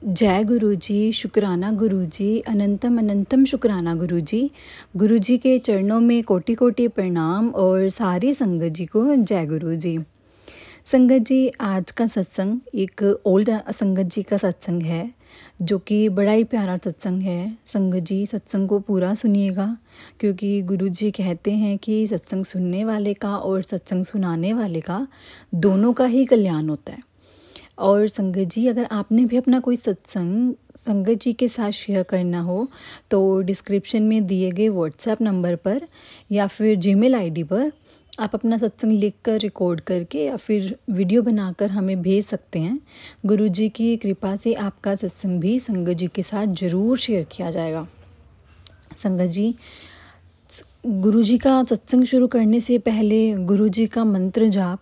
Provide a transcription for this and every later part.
जय गुरु जी, शुक्राना गुरु जी, अनंतम अनंतम शुक्राना गुरु जी। गुरु जी के चरणों में कोटि कोटि प्रणाम और सारी संगत जी को जय गुरु जी। संगत जी, आज का सत्संग एक ओल्ड संगत जी का सत्संग है, जो कि बड़ा ही प्यारा सत्संग है। संगत जी सत्संग को पूरा सुनिएगा, क्योंकि गुरु जी कहते हैं कि सत्संग सुनने वाले का और सत्संग सुनाने वाले का दोनों का ही कल्याण होता है। और संगत जी, अगर आपने भी अपना कोई सत्संग संगत जी के साथ शेयर करना हो तो डिस्क्रिप्शन में दिए गए व्हाट्सएप नंबर पर या फिर जीमेल आईडी पर आप अपना सत्संग लिखकर रिकॉर्ड करके या फिर वीडियो बनाकर हमें भेज सकते हैं। गुरु जी की कृपा से आपका सत्संग भी संगत जी के साथ ज़रूर शेयर किया जाएगा। संगत जी, गुरु जी का सत्संग शुरू करने से पहले गुरु जी का मंत्र जाप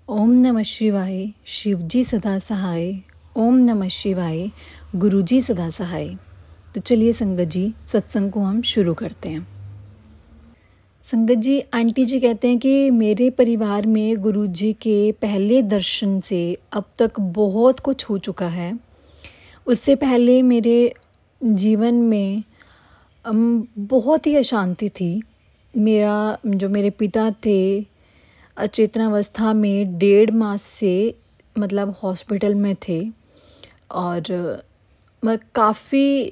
ओम नमः शिवाय, शिव जी सदा सहाय। ओम नमः शिवाय, गुरु जी सदा सहाय। तो चलिए संगत जी, सत्संग को हम शुरू करते हैं। संगत जी, आंटी जी कहते हैं कि मेरे परिवार में गुरु जी के पहले दर्शन से अब तक बहुत कुछ हो चुका है। उससे पहले मेरे जीवन में बहुत ही अशांति थी। मेरे पिता थे अचेतनावस्था में 1.5 मास से हॉस्पिटल में थे, और मैं काफ़ी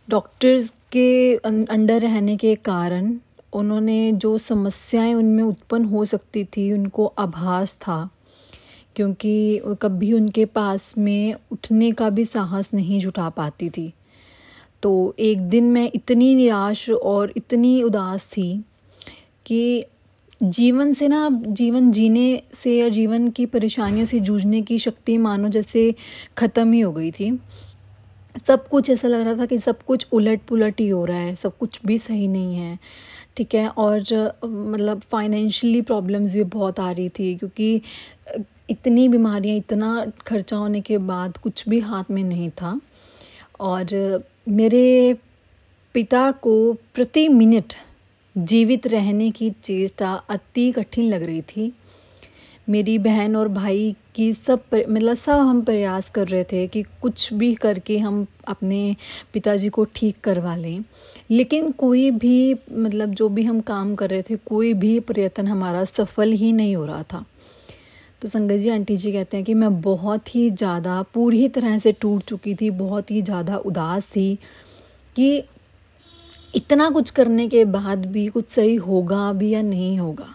डॉक्टर्स के अंडर रहने के कारण उन्होंने जो समस्याएं उनमें उत्पन्न हो सकती थी उनको आभास था, क्योंकि कभी उनके पास में उठने का भी साहस नहीं जुटा पाती थी। तो एक दिन मैं इतनी निराश और इतनी उदास थी कि जीवन जीने से या जीवन की परेशानियों से जूझने की शक्ति मानो जैसे ख़त्म ही हो गई थी। सब कुछ ऐसा लग रहा था कि सब कुछ उलट पुलट ही हो रहा है, सब कुछ भी सही नहीं है, ठीक है। और फाइनेंशियली प्रॉब्लम्स भी बहुत आ रही थी, क्योंकि इतनी बीमारियां, इतना खर्चा होने के बाद कुछ भी हाथ में नहीं था। और मेरे पिता को प्रति मिनट जीवित रहने की चेष्टा अति कठिन लग रही थी। मेरी बहन और भाई की सब हम प्रयास कर रहे थे कि कुछ भी करके हम अपने पिताजी को ठीक करवा लें, लेकिन कोई भी जो भी हम काम कर रहे थे, कोई भी प्रयत्न हमारा सफल ही नहीं हो रहा था। तो संगत जी, आंटी जी कहते हैं कि मैं बहुत ही ज़्यादा पूरी तरह से टूट चुकी थी, बहुत ही ज़्यादा उदास थी कि इतना कुछ करने के बाद भी कुछ सही होगा भी या नहीं होगा।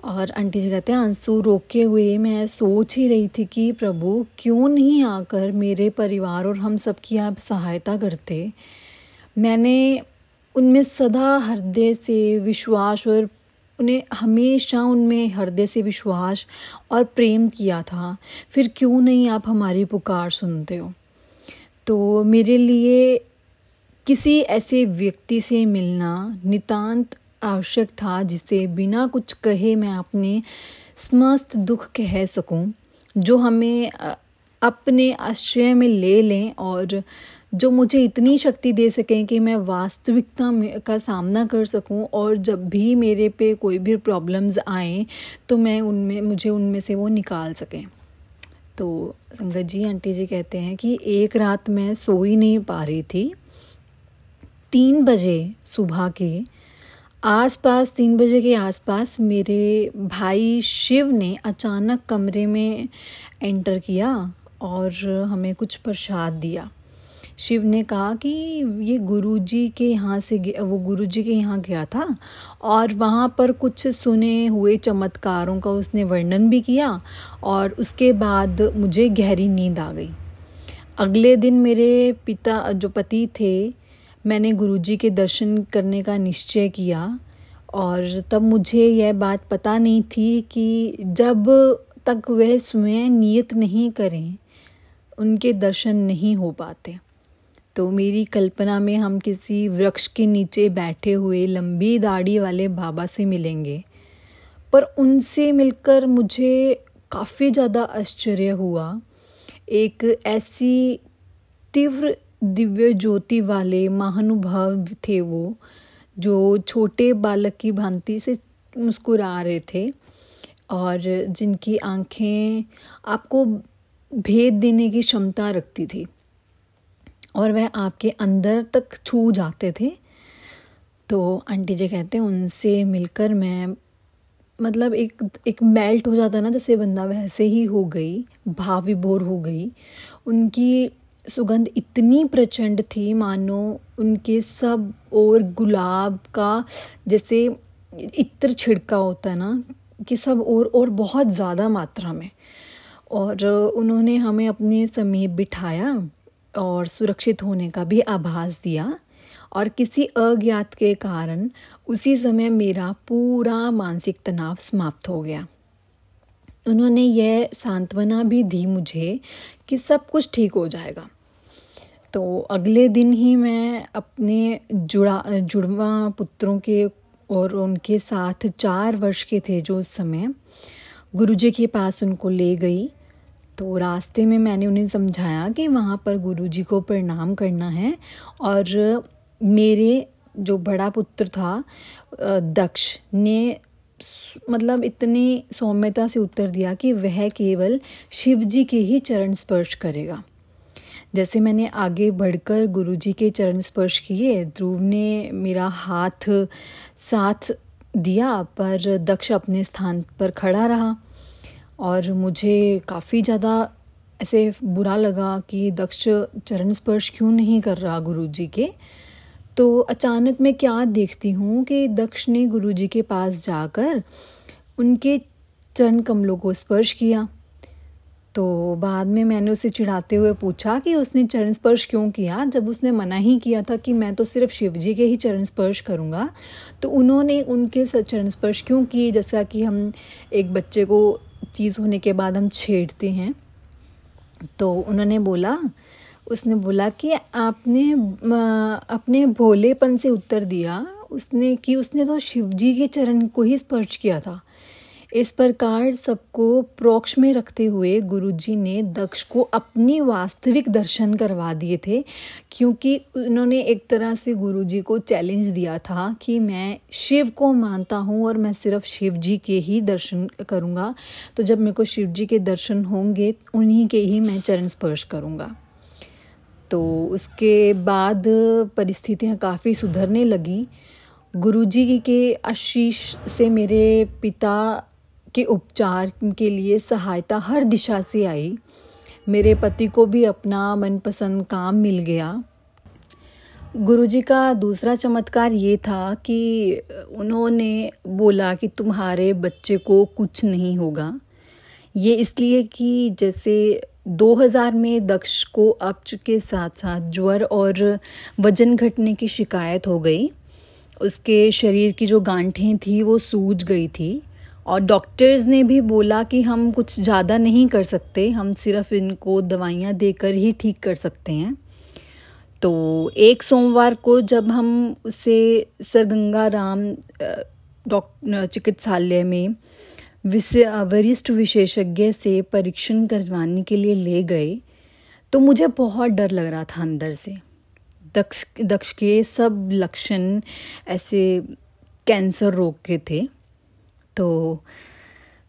और आंटी जी कहते हैं, आंसू रोके हुए मैं सोच ही रही थी कि प्रभु क्यों नहीं आकर मेरे परिवार और हम सब की आप सहायता करते। मैंने उनमें सदा हृदय से विश्वास और उन्हें हमेशा उनमें हृदय से विश्वास और प्रेम किया था, फिर क्यों नहीं आप हमारी पुकार सुनते हो। तो मेरे लिए किसी ऐसे व्यक्ति से मिलना नितांत आवश्यक था, जिसे बिना कुछ कहे मैं अपने समस्त दुख कह सकूं, जो हमें अपने आश्रय में ले लें और जो मुझे इतनी शक्ति दे सकें कि मैं वास्तविकता का सामना कर सकूं, और जब भी मेरे पे कोई भी प्रॉब्लम्स आएँ तो मुझे उनमें से वो निकाल सकें। तो संगत जी, आंटी जी कहते हैं कि एक रात मैं सो ही नहीं पा रही थी। 3 बजे सुबह के आसपास 3 बजे के आसपास मेरे भाई शिव ने अचानक कमरे में एंटर किया और हमें कुछ प्रसाद दिया। शिव ने कहा कि ये गुरुजी के यहाँ गया था और वहाँ पर कुछ सुने हुए चमत्कारों का उसने वर्णन भी किया, और उसके बाद मुझे गहरी नींद आ गई। अगले दिन मेरे पिता जो पति थे, मैंने गुरुजी के दर्शन करने का निश्चय किया, और तब मुझे यह बात पता नहीं थी कि जब तक वह स्वयं नियत नहीं करें उनके दर्शन नहीं हो पाते। तो मेरी कल्पना में हम किसी वृक्ष के नीचे बैठे हुए लंबी दाढ़ी वाले बाबा से मिलेंगे, पर उनसे मिलकर मुझे काफ़ी ज़्यादा आश्चर्य हुआ। एक ऐसी तीव्र दिव्य ज्योति वाले महानुभाव थे वो, जो छोटे बालक की भांति से मुस्कुरा रहे थे, और जिनकी आंखें आपको भेद देने की क्षमता रखती थी और वह आपके अंदर तक छू जाते थे। तो आंटी जी कहते हैं उनसे मिलकर मैं मतलब एक मेल्ट हो जाता ना जैसे बंदा, वैसे ही हो गई, भाव विभोर हो गई। उनकी सुगंध इतनी प्रचंड थी मानो उनके सब और गुलाब का जैसे इत्र छिड़का होता है ना, कि सब और बहुत ज़्यादा मात्रा में। और उन्होंने हमें अपने समीप बिठाया और सुरक्षित होने का भी आभास दिया। और किसी अज्ञात के कारण उसी समय मेरा पूरा मानसिक तनाव समाप्त हो गया। उन्होंने यह सांत्वना भी दी मुझे कि सब कुछ ठीक हो जाएगा। तो अगले दिन ही मैं अपने जुड़वा पुत्रों के और उनके साथ 4 वर्ष के थे जो उस समय, गुरुजी के पास उनको ले गई। तो रास्ते में मैंने उन्हें समझाया कि वहाँ पर गुरुजी को प्रणाम करना है। और मेरे जो बड़ा पुत्र था दक्ष ने मतलब इतनी सौम्यता से उत्तर दिया कि वह केवल शिव जी के ही चरण स्पर्श करेगा। जैसे मैंने आगे बढ़कर गुरुजी के चरण स्पर्श किए, ध्रुव ने मेरा हाथ साथ दिया, पर दक्ष अपने स्थान पर खड़ा रहा। और मुझे काफ़ी ज़्यादा ऐसे बुरा लगा कि दक्ष चरण स्पर्श क्यों नहीं कर रहा गुरुजी के। तो अचानक मैं क्या देखती हूँ कि दक्ष ने गुरुजी के पास जाकर उनके चरण कमलों को स्पर्श किया। तो बाद में मैंने उसे चिढ़ाते हुए पूछा कि उसने चरण स्पर्श क्यों किया, जब उसने मना ही किया था कि मैं तो सिर्फ शिव जी के ही चरण स्पर्श करूँगा, तो उन्होंने उनके चरण स्पर्श क्यों किए, जैसा कि हम एक बच्चे को चीज़ होने के बाद हम छेड़ते हैं। तो उसने बोला कि आपने अपने भोलेपन से उत्तर दिया उसने तो शिव जी के चरण को ही स्पर्श किया था। इस प्रकार सबको प्रोक्ष में रखते हुए गुरुजी ने दक्ष को अपनी वास्तविक दर्शन करवा दिए थे, क्योंकि उन्होंने एक तरह से गुरुजी को चैलेंज दिया था कि मैं शिव को मानता हूँ और मैं सिर्फ शिव जी के ही दर्शन करूँगा। तो जब मेरे को शिव जी के दर्शन होंगे उन्हीं के ही मैं चरण स्पर्श करूँगा। तो उसके बाद परिस्थितियाँ काफ़ी सुधरने लगी। गुरुजी के आशीष से मेरे पिता के उपचार के लिए सहायता हर दिशा से आई। मेरे पति को भी अपना मनपसंद काम मिल गया। गुरुजी का दूसरा चमत्कार ये था कि उन्होंने बोला कि तुम्हारे बच्चे को कुछ नहीं होगा। ये इसलिए कि जैसे 2000 में दक्ष को अपच के साथ साथ ज्वर और वजन घटने की शिकायत हो गई। उसके शरीर की जो गांठें थी वो सूज गई थी और डॉक्टर्स ने भी बोला कि हम कुछ ज़्यादा नहीं कर सकते, हम सिर्फ इनको दवाइयाँ देकर ही ठीक कर सकते हैं। तो एक सोमवार को जब हम उसे सर गंगा राम चिकित्सालय में वरिष्ठ विशेषज्ञ से परीक्षण करवाने के लिए ले गए, तो मुझे बहुत डर लग रहा था अंदर से। दक्ष के सब लक्षण ऐसे कैंसर रोग के थे। तो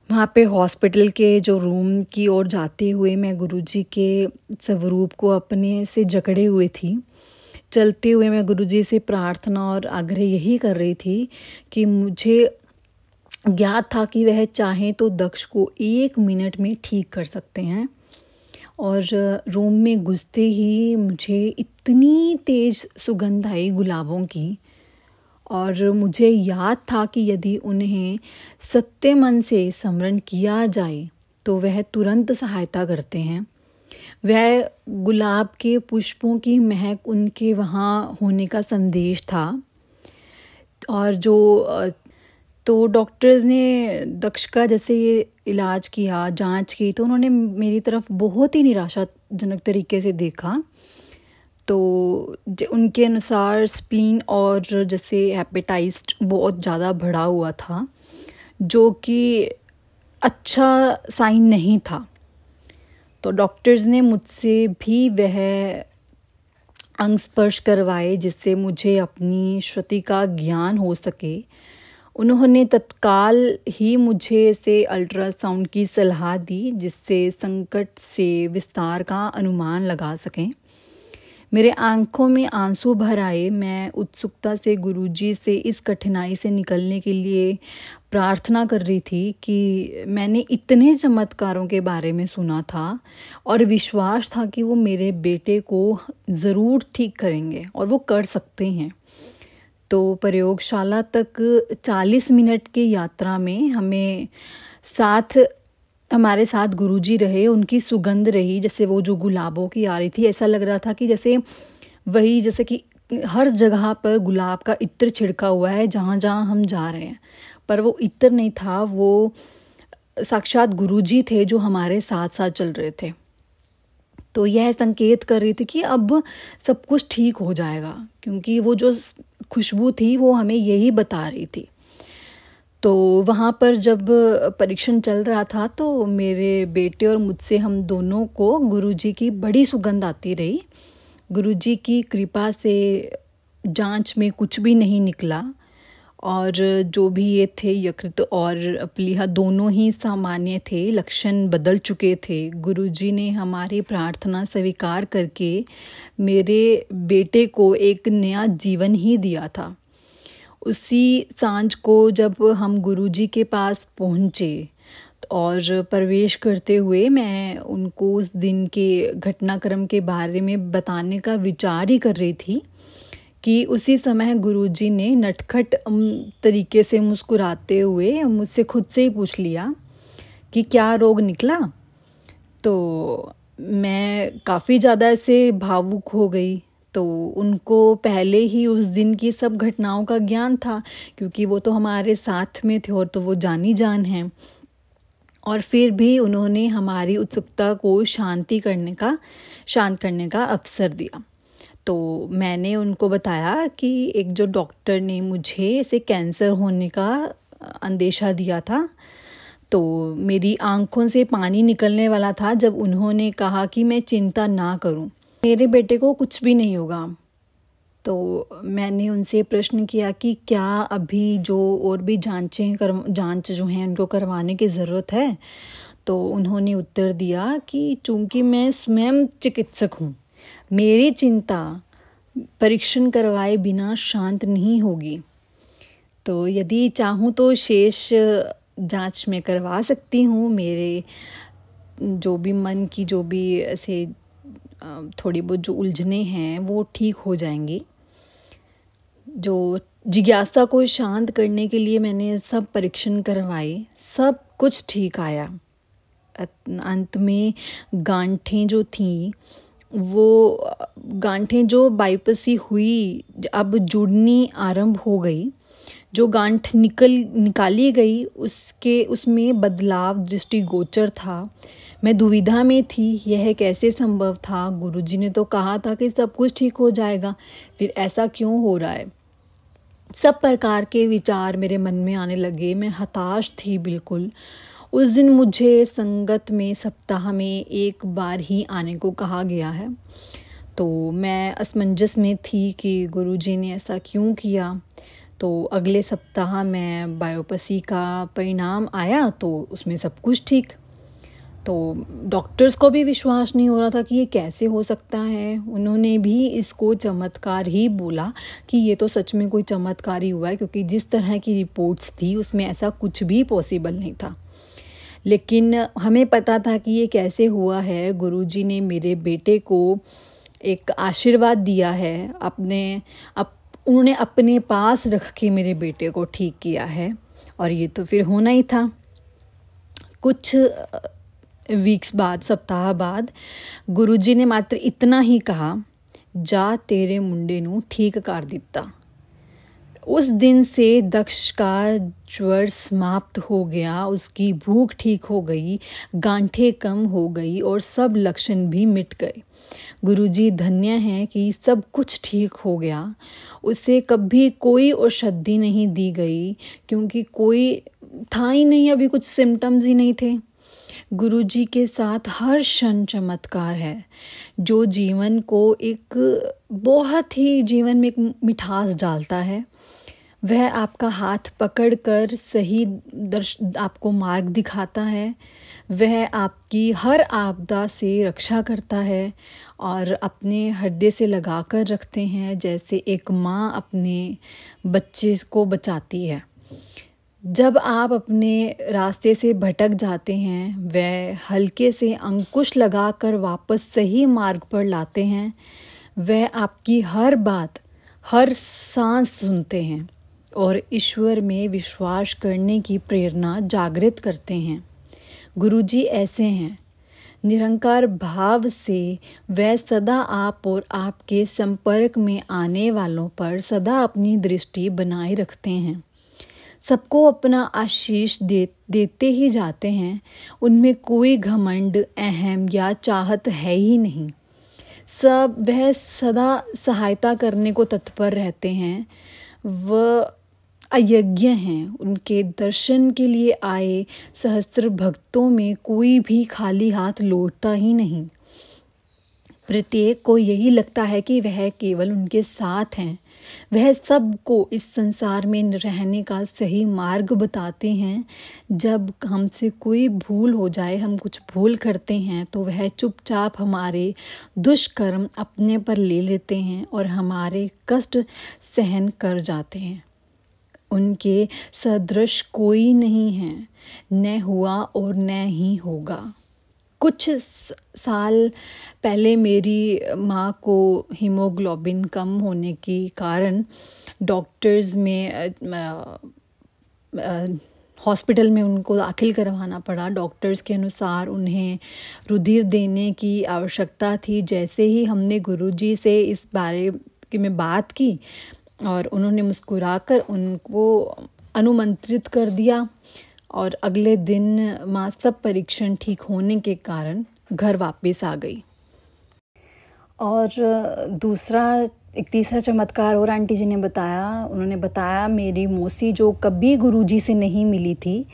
वहाँ पे हॉस्पिटल के जो रूम की ओर जाते हुए मैं गुरुजी के स्वरूप को अपने से जकड़े हुए थी। चलते हुए मैं गुरुजी से प्रार्थना और आग्रह यही कर रही थी कि मुझे ज्ञात था कि वह चाहें तो दक्ष को 1 मिनट में ठीक कर सकते हैं। और रूम में घुसते ही मुझे इतनी तेज़ सुगंध आई गुलाबों की, और मुझे याद था कि यदि उन्हें सत्य मन से स्मरण किया जाए तो वह तुरंत सहायता करते हैं। वह गुलाब के पुष्पों की महक उनके वहाँ होने का संदेश था। और तो डॉक्टर्स ने दक्ष का जैसे ये इलाज किया, जांच की, तो उन्होंने मेरी तरफ बहुत ही निराशाजनक तरीके से देखा। तो उनके अनुसार स्प्लीन और जैसे हेपेटाइटिस बहुत ज़्यादा बढ़ा हुआ था, जो कि अच्छा साइन नहीं था। तो डॉक्टर्स ने मुझसे भी वह अंग स्पर्श करवाए जिससे मुझे अपनी श्रुति का ज्ञान हो सके उन्होंने तत्काल ही मुझे से अल्ट्रासाउंड की सलाह दी, जिससे संकट से विस्तार का अनुमान लगा सकें। मेरे आंखों में आंसू भर आए। मैं उत्सुकता से गुरुजी से इस कठिनाई से निकलने के लिए प्रार्थना कर रही थी कि मैंने इतने चमत्कारों के बारे में सुना था और विश्वास था कि वो मेरे बेटे को ज़रूर ठीक करेंगे और वो कर सकते हैं। तो प्रयोगशाला तक 40 मिनट की यात्रा में हमारे साथ गुरुजी रहे। उनकी सुगंध रही, जैसे वो जो गुलाबों की आ रही थी, ऐसा लग रहा था कि जैसे कि हर जगह पर गुलाब का इत्र छिड़का हुआ है जहाँ जहाँ हम जा रहे हैं। पर वो इत्र नहीं था, वो साक्षात गुरुजी थे जो हमारे साथ साथ चल रहे थे। तो यह संकेत कर रही थी कि अब सब कुछ ठीक हो जाएगा, क्योंकि वो जो खुशबू थी वो हमें यही बता रही थी। तो वहाँ पर जब परीक्षण चल रहा था तो मेरे बेटे और मुझसे हम दोनों को गुरुजी की बड़ी सुगंध आती रही। गुरुजी की कृपा से जांच में कुछ भी नहीं निकला और जो भी ये थे यकृत और प्लीहा दोनों ही सामान्य थे, लक्षण बदल चुके थे। गुरुजी ने हमारी प्रार्थना स्वीकार करके मेरे बेटे को एक नया जीवन ही दिया था। उसी सांझ को जब हम गुरुजी के पास पहुँचे और प्रवेश करते हुए मैं उनको उस दिन के घटनाक्रम के बारे में बताने का विचार ही कर रही थी कि उसी समय गुरुजी ने नटखट तरीके से मुस्कुराते हुए मुझसे खुद से ही पूछ लिया कि क्या रोग निकला। तो मैं काफ़ी ज़्यादा ऐसे भावुक हो गई। तो उनको पहले ही उस दिन की सब घटनाओं का ज्ञान था, क्योंकि वो तो हमारे साथ में थे और तो वो जानी जान हैं। और फिर भी उन्होंने हमारी उत्सुकता को शांत करने का अवसर दिया। तो मैंने उनको बताया कि एक जो डॉक्टर ने मुझे ऐसे कैंसर होने का अंदेशा दिया था, तो मेरी आंखों से पानी निकलने वाला था जब उन्होंने कहा कि मैं चिंता ना करूं, मेरे बेटे को कुछ भी नहीं होगा। तो मैंने उनसे प्रश्न किया कि क्या अभी जो और भी जांच जो हैं उनको करवाने की ज़रूरत है। तो उन्होंने उत्तर दिया कि चूंकि मैं स्वयं चिकित्सक हूँ, मेरी चिंता परीक्षण करवाए बिना शांत नहीं होगी। तो यदि चाहूँ तो शेष जांच में करवा सकती हूँ। मेरे जो भी मन की जो भी ऐसे थोड़ी बहुत जो उलझने हैं वो ठीक हो जाएंगी। जो जिज्ञासा को शांत करने के लिए मैंने सब परीक्षण करवाए, सब कुछ ठीक आया। अंत में गांठें जो थीं, वो गांठें जो बाईपासी हुई अब जुड़नी आरंभ हो गई। जो गांठ निकाली गई उसमें बदलाव दृष्टिगोचर था। मैं दुविधा में थी, यह कैसे संभव था। गुरुजी ने तो कहा था कि सब कुछ ठीक हो जाएगा, फिर ऐसा क्यों हो रहा है। सब प्रकार के विचार मेरे मन में आने लगे। मैं हताश थी बिल्कुल। उस दिन मुझे संगत में सप्ताह में एक बार ही आने को कहा गया है। तो मैं असमंजस में थी कि गुरुजी ने ऐसा क्यों किया। तो अगले सप्ताह में बायोप्सी का परिणाम आया तो उसमें सब कुछ ठीक। तो डॉक्टर्स को भी विश्वास नहीं हो रहा था कि ये कैसे हो सकता है। उन्होंने भी इसको चमत्कार ही बोला कि ये तो सच में कोई चमत्कार ही हुआ है, क्योंकि जिस तरह की रिपोर्ट्स थी उसमें ऐसा कुछ भी पॉसिबल नहीं था। लेकिन हमें पता था कि ये कैसे हुआ है। गुरुजी ने मेरे बेटे को एक आशीर्वाद दिया है, उन्होंने अपने पास रख के मेरे बेटे को ठीक किया है। और ये तो फिर होना ही था। कुछ सप्ताह बाद गुरुजी ने मात्र इतना ही कहा, जा तेरे मुंडे नू ठीक कर दिता। उस दिन से दक्ष का ज्वर समाप्त हो गया, उसकी भूख ठीक हो गई, गांठें कम हो गई और सब लक्षण भी मिट गए। गुरुजी धन्य हैं कि सब कुछ ठीक हो गया। उसे कभी कोई औषधि नहीं दी गई, क्योंकि कोई था ही नहीं, अभी कुछ सिम्टम्स ही नहीं थे। गुरुजी के साथ हर क्षण चमत्कार है, जो जीवन को एक बहुत ही जीवन में एक मिठास डालता है। वह आपका हाथ पकड़कर सही आपको मार्ग दिखाता है। वह आपकी हर आपदा से रक्षा करता है और अपने हृदय से लगा कर रखते हैं, जैसे एक माँ अपने बच्चे को बचाती है। जब आप अपने रास्ते से भटक जाते हैं, वह हल्के से अंकुश लगाकर वापस सही मार्ग पर लाते हैं। वह आपकी हर बात, हर सांस सुनते हैं और ईश्वर में विश्वास करने की प्रेरणा जागृत करते हैं। गुरुजी ऐसे हैं, निरंकार भाव से वह सदा आप और आपके संपर्क में आने वालों पर सदा अपनी दृष्टि बनाए रखते हैं। सबको अपना आशीष देते ही जाते हैं। उनमें कोई घमंड, अहम या चाहत है ही नहीं। वह सदा सहायता करने को तत्पर रहते हैं। वह अयज्ञ हैं। उनके दर्शन के लिए आए सहस्त्र भक्तों में कोई भी खाली हाथ लौटता ही नहीं। प्रत्येक को यही लगता है कि वह केवल उनके साथ हैं। वह सबको इस संसार में रहने का सही मार्ग बताते हैं। जब हमसे कोई भूल हो जाए, हम कुछ भूल करते हैं, तो वह चुपचाप हमारे दुष्कर्म अपने पर ले लेते हैं और हमारे कष्ट सहन कर जाते हैं। उनके सदृश कोई नहीं है, न हुआ और न ही होगा। कुछ साल पहले मेरी माँ को हीमोग्लोबिन कम होने के कारण डॉक्टर्स में हॉस्पिटल में उनको दाखिल करवाना पड़ा। डॉक्टर्स के अनुसार उन्हें रुधिर देने की आवश्यकता थी। जैसे ही हमने गुरुजी से इस बारे में बात की और उन्होंने मुस्कुराकर उनको अनुमंत्रित कर दिया और अगले दिन माँ सब परीक्षण ठीक होने के कारण घर वापस आ गई। और एक तीसरा चमत्कार और आंटी जी ने बताया। उन्होंने बताया, मेरी मौसी जो कभी गुरुजी से नहीं मिली थी,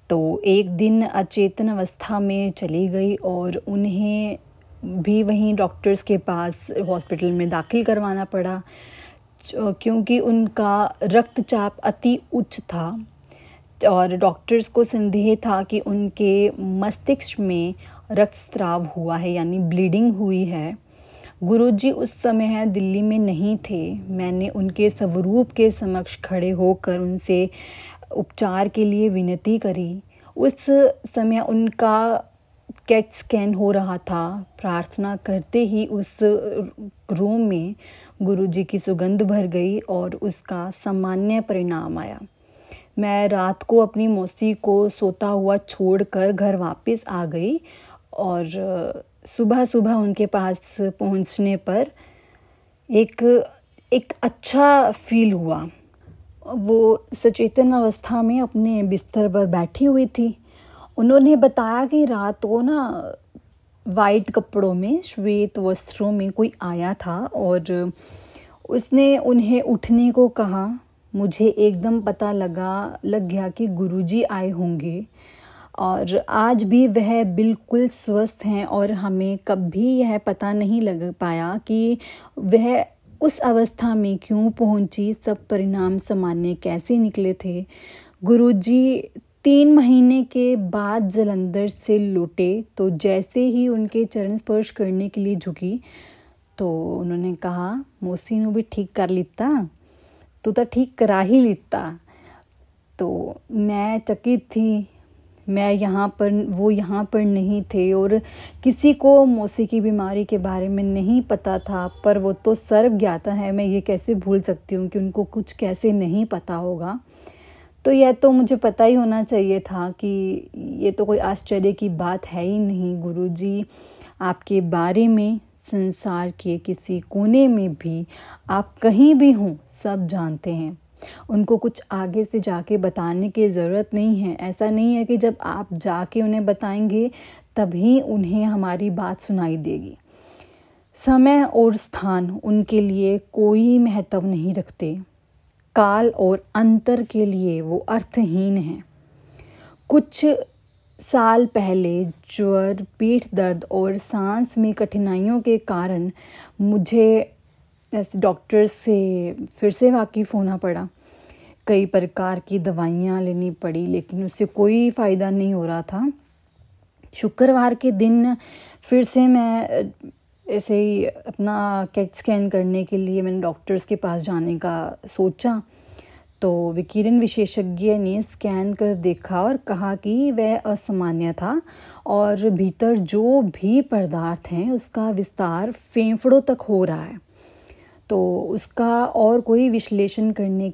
तो एक दिन अचेतन अवस्था में चली गई और उन्हें भी वहीं डॉक्टर्स के पास हॉस्पिटल में दाखिल करवाना पड़ा, क्योंकि उनका रक्तचाप अति उच्च था और डॉक्टर्स को संदेह था कि उनके मस्तिष्क में रक्तस्राव हुआ है, यानी ब्लीडिंग हुई है। गुरुजी उस समय दिल्ली में नहीं थे। मैंने उनके स्वरूप के समक्ष खड़े होकर उनसे उपचार के लिए विनती करी। उस समय उनका कैट स्कैन हो रहा था। प्रार्थना करते ही उस रूम में गुरुजी की सुगंध भर गई और उसका सामान्य परिणाम आया। मैं रात को अपनी मौसी को सोता हुआ छोड़कर घर वापस आ गई और सुबह सुबह उनके पास पहुंचने पर एक अच्छा फील हुआ। वो सचेतन अवस्था में अपने बिस्तर पर बैठी हुई थी। उन्होंने बताया कि रात को ना वाइट कपड़ों में, श्वेत वस्त्रों में कोई आया था और उसने उन्हें उठने को कहा। मुझे एकदम पता लग गया कि गुरुजी आए होंगे और आज भी वह बिल्कुल स्वस्थ हैं और हमें कभी यह पता नहीं लग पाया कि वह उस अवस्था में क्यों पहुंची। सब परिणाम सामान्य कैसे निकले थे। गुरुजी 3 महीने के बाद जालंधर से लौटे तो जैसे ही उनके चरण स्पर्श करने के लिए झुकी तो उन्होंने कहा, मौसी नू भी ठीक कर लिता, तू तो ठीक करा ही लिता। तो मैं चकित थी। मैं यहाँ पर नहीं थे और किसी को मौसी की बीमारी के बारे में नहीं पता था, पर वो तो सर्व ज्ञाता है। मैं ये कैसे भूल सकती हूँ कि उनको कुछ कैसे नहीं पता होगा। तो यह तो मुझे पता ही होना चाहिए था कि ये तो कोई आश्चर्य की बात है ही नहीं। गुरुजी आपके बारे में संसार के किसी कोने में भी, आप कहीं भी हों, सब जानते हैं। उनको कुछ आगे से जाके बताने की ज़रूरत नहीं है। ऐसा नहीं है कि जब आप जाके उन्हें बताएंगे तभी उन्हें हमारी बात सुनाई देगी। समय और स्थान उनके लिए कोई महत्व नहीं रखते। काल और अंतर के लिए वो अर्थहीन हैं। कुछ साल पहले ज्वर, पीठ दर्द और सांस में कठिनाइयों के कारण मुझे डॉक्टर से फिर से वाकिफ़ होना पड़ा। कई प्रकार की दवाइयाँ लेनी पड़ी, लेकिन उससे कोई फ़ायदा नहीं हो रहा था। शुक्रवार के दिन फिर से मैं ऐसे ही अपना कैट स्कैन करने के लिए मैंने डॉक्टर्स के पास जाने का सोचा। तो विकिरण विशेषज्ञ ने स्कैन कर देखा और कहा कि वह असामान्य था और भीतर जो भी पदार्थ हैं उसका विस्तार फेफड़ों तक हो रहा है। तो उसका विश्लेषण करने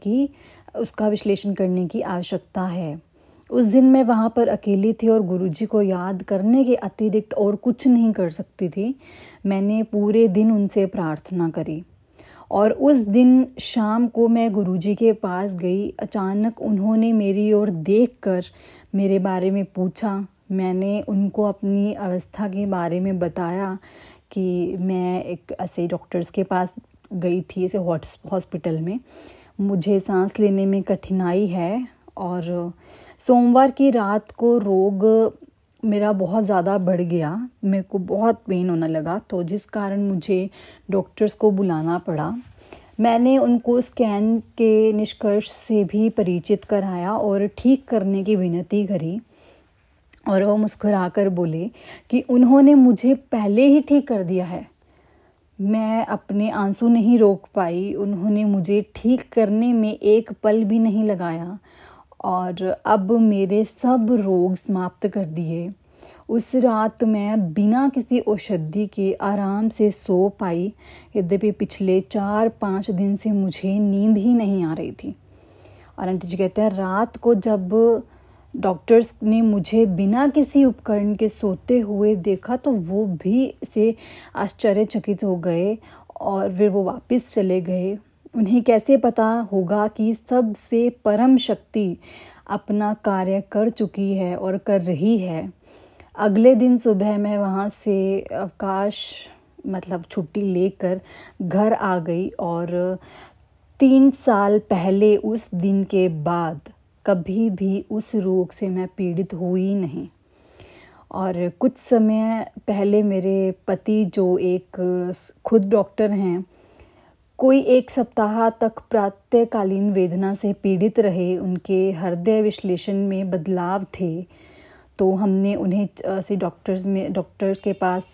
की आवश्यकता है। उस दिन मैं वहाँ पर अकेली थी और गुरुजी को याद करने के अतिरिक्त और कुछ नहीं कर सकती थी। मैंने पूरे दिन उनसे प्रार्थना करी और उस दिन शाम को मैं गुरुजी के पास गई। अचानक उन्होंने मेरी ओर देखकर मेरे बारे में पूछा। मैंने उनको अपनी अवस्था के बारे में बताया कि मैं एक ऐसे डॉक्टर्स के पास गई थी, ऐसे हॉस्पिटल में। मुझे सांस लेने में कठिनाई है और सोमवार की रात को रोग मेरा बहुत ज़्यादा बढ़ गया। मेरे को बहुत पेन होने लगा, तो जिस कारण मुझे डॉक्टर्स को बुलाना पड़ा। मैंने उनको स्कैन के निष्कर्ष से भी परिचित कराया और ठीक करने की विनती करी और वो मुस्कुराकर बोले कि उन्होंने मुझे पहले ही ठीक कर दिया है। मैं अपने आंसू नहीं रोक पाई। उन्होंने मुझे ठीक करने में एक पल भी नहीं लगाया और अब मेरे सब रोग समाप्त कर दिए। उस रात मैं बिना किसी औषधि के आराम से सो पाई। यद्यपि पिछले 4-5 दिन से मुझे नींद ही नहीं आ रही थी। और आंटी जी कहते हैं रात को जब डॉक्टर्स ने मुझे बिना किसी उपकरण के सोते हुए देखा तो वो भी से आश्चर्यचकित हो गए और फिर वो वापस चले गए। उन्हें कैसे पता होगा कि सबसे परम शक्ति अपना कार्य कर चुकी है और कर रही है। अगले दिन सुबह मैं वहाँ से छुट्टी लेकर घर आ गई और 3 साल पहले उस दिन के बाद कभी भी उस रोग से मैं पीड़ित हुई नहीं। और कुछ समय पहले मेरे पति, जो एक खुद डॉक्टर हैं, कोई 1 सप्ताह तक प्रातःकालीन वेदना से पीड़ित रहे। उनके हृदय विश्लेषण में बदलाव थे, तो हमने उन्हें ऐसे डॉक्टर्स के पास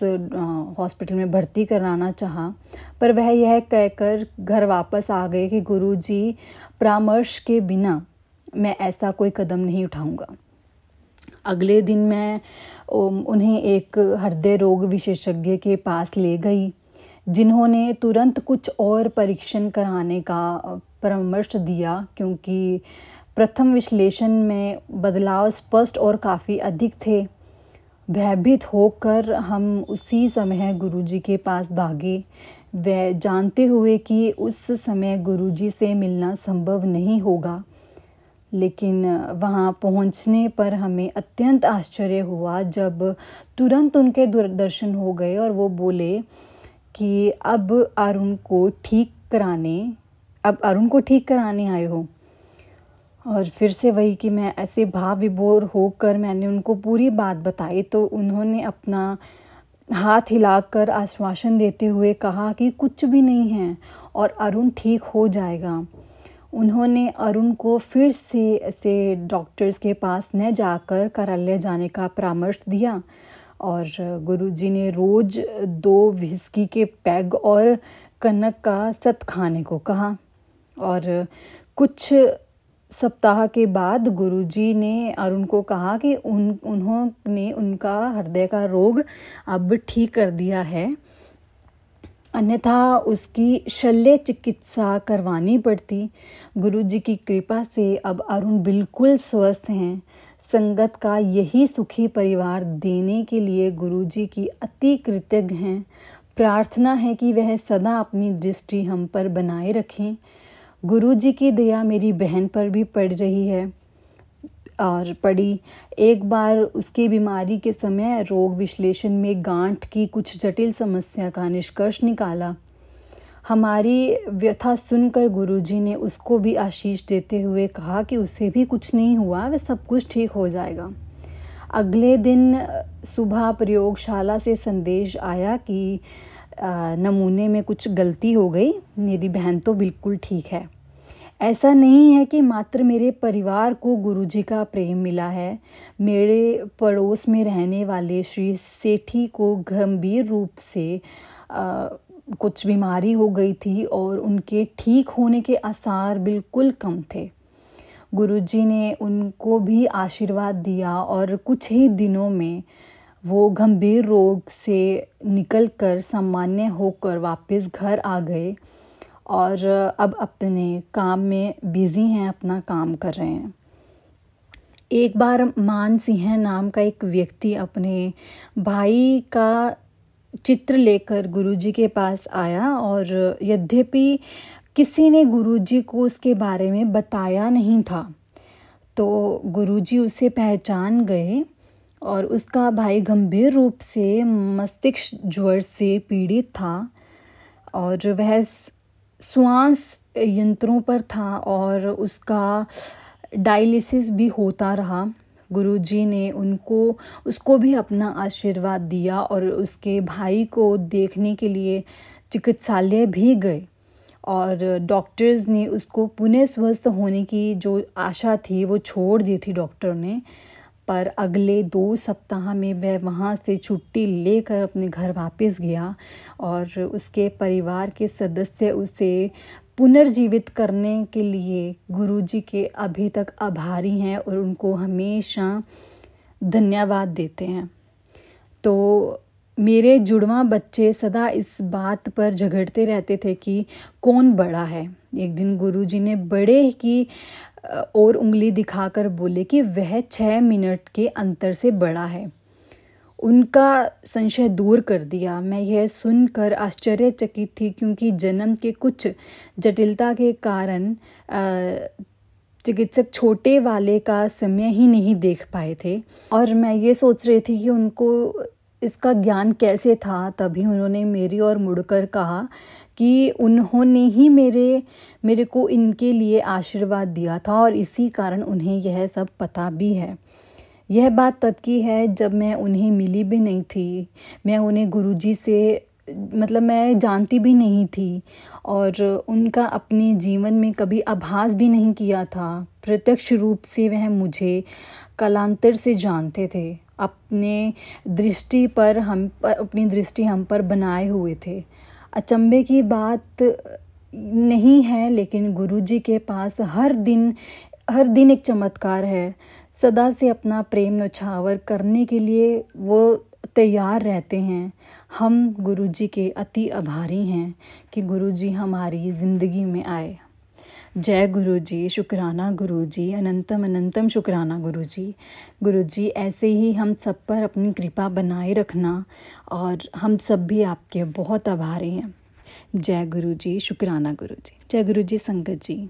हॉस्पिटल में भर्ती कराना चाहा, पर वह यह कहकर घर वापस आ गए कि गुरुजी परामर्श के बिना मैं ऐसा कोई कदम नहीं उठाऊंगा। अगले दिन मैं उन्हें एक हृदय रोग विशेषज्ञ के पास ले गई, जिन्होंने तुरंत कुछ और परीक्षण कराने का परामर्श दिया, क्योंकि प्रथम विश्लेषण में बदलाव स्पष्ट और काफ़ी अधिक थे। भयभीत होकर हम उसी समय गुरुजी के पास भागे, वह जानते हुए कि उस समय गुरुजी से मिलना संभव नहीं होगा। लेकिन वहाँ पहुँचने पर हमें अत्यंत आश्चर्य हुआ जब तुरंत उनके दर्शन हो गए और वो बोले कि अब अरुण को ठीक कराने आए हो। और फिर से वही कि मैं ऐसे भाव विभोर होकर मैंने उनको पूरी बात बताई, तो उन्होंने अपना हाथ हिलाकर आश्वासन देते हुए कहा कि कुछ भी नहीं है और अरुण ठीक हो जाएगा। उन्होंने अरुण को फिर से ऐसे डॉक्टर्स के पास न जाकर कार्यालय जाने का परामर्श दिया और गुरुजी ने रोज़ 2 व्हिस्की के पैग और कनक का सत खाने को कहा। और कुछ सप्ताह के बाद गुरुजी ने अरुण को कहा कि उन्होंने उनका हृदय का रोग अब ठीक कर दिया है, अन्यथा उसकी शल्य चिकित्सा करवानी पड़ती। गुरुजी की कृपा से अब अरुण बिल्कुल स्वस्थ हैं। संगत का यही सुखी परिवार देने के लिए गुरुजी की अति कृतज्ञ हैं। प्रार्थना है कि वह सदा अपनी दृष्टि हम पर बनाए रखें। गुरुजी की दया मेरी बहन पर भी पड़ रही है और पड़ी। एक बार उसकी बीमारी के समय रोग विश्लेषण में गांठ की कुछ जटिल समस्या का निष्कर्ष निकाला। हमारी व्यथा सुनकर गुरुजी ने उसको भी आशीष देते हुए कहा कि उसे भी कुछ नहीं हुआ, वह सब कुछ ठीक हो जाएगा। अगले दिन सुबह प्रयोगशाला से संदेश आया कि नमूने में कुछ गलती हो गई, मेरी बहन तो बिल्कुल ठीक है। ऐसा नहीं है कि मात्र मेरे परिवार को गुरुजी का प्रेम मिला है। मेरे पड़ोस में रहने वाले श्री सेठी को गंभीर रूप से कुछ बीमारी हो गई थी और उनके ठीक होने के आसार बिल्कुल कम थे। गुरुजी ने उनको भी आशीर्वाद दिया और कुछ ही दिनों में वो गंभीर रोग से निकलकर सामान्य होकर वापस घर आ गए और अब अपने काम में बिज़ी हैं, अपना काम कर रहे हैं। एक बार मान सिंह नाम का एक व्यक्ति अपने भाई का चित्र लेकर गुरुजी के पास आया और यद्यपि किसी ने गुरुजी को उसके बारे में बताया नहीं था, तो गुरुजी उसे पहचान गए और उसका भाई गंभीर रूप से मस्तिष्क ज्वर से पीड़ित था और वह श्वास यंत्रों पर था और उसका डायलिसिस भी होता रहा। गुरुजी ने उसको भी अपना आशीर्वाद दिया और उसके भाई को देखने के लिए चिकित्सालय भी गए और डॉक्टर्स ने उसको पुनः स्वस्थ होने की जो आशा थी वो छोड़ दी थी डॉक्टर ने। पर अगले 2 सप्ताह में वह वहाँ से छुट्टी लेकर अपने घर वापस गया और उसके परिवार के सदस्य उसे पुनर्जीवित करने के लिए गुरुजी के अभी तक आभारी हैं और उनको हमेशा धन्यवाद देते हैं। तो मेरे जुड़वां बच्चे सदा इस बात पर झगड़ते रहते थे कि कौन बड़ा है। एक दिन गुरुजी ने बड़े की और उंगली दिखाकर बोले कि वह 6 मिनट के अंतर से बड़ा है। उनका संशय दूर कर दिया। मैं यह सुनकर आश्चर्यचकित थी क्योंकि जन्म के कुछ जटिलता के कारण चिकित्सक छोटे वाले का समय ही नहीं देख पाए थे और मैं ये सोच रही थी कि उनको इसका ज्ञान कैसे था। तभी उन्होंने मेरी ओर मुड़कर कहा कि उन्होंने ही मेरे को इनके लिए आशीर्वाद दिया था और इसी कारण उन्हें यह सब पता भी है। यह बात तब की है जब मैं उन्हें मिली भी नहीं थी। मैं उन्हें गुरुजी से मैं जानती भी नहीं थी और उनका अपने जीवन में कभी आभास भी नहीं किया था। प्रत्यक्ष रूप से वह मुझे कालांतर से जानते थे। अपनी दृष्टि हम पर बनाए हुए थे। अचंभे की बात नहीं है, लेकिन गुरुजी के पास हर दिन एक चमत्कार है। सदा से अपना प्रेम न्यौछावर करने के लिए वो तैयार रहते हैं। हम गुरुजी के अति आभारी हैं कि गुरुजी हमारी ज़िंदगी में आए। जय गुरुजी, शुक्राना गुरुजी, अनंतम अनंतम शुक्राना गुरुजी। गुरुजी ऐसे ही हम सब पर अपनी कृपा बनाए रखना और हम सब भी आपके बहुत आभारी हैं। जय गुरुजी, शुक्राना गुरुजी। जय गुरुजी संगत जी।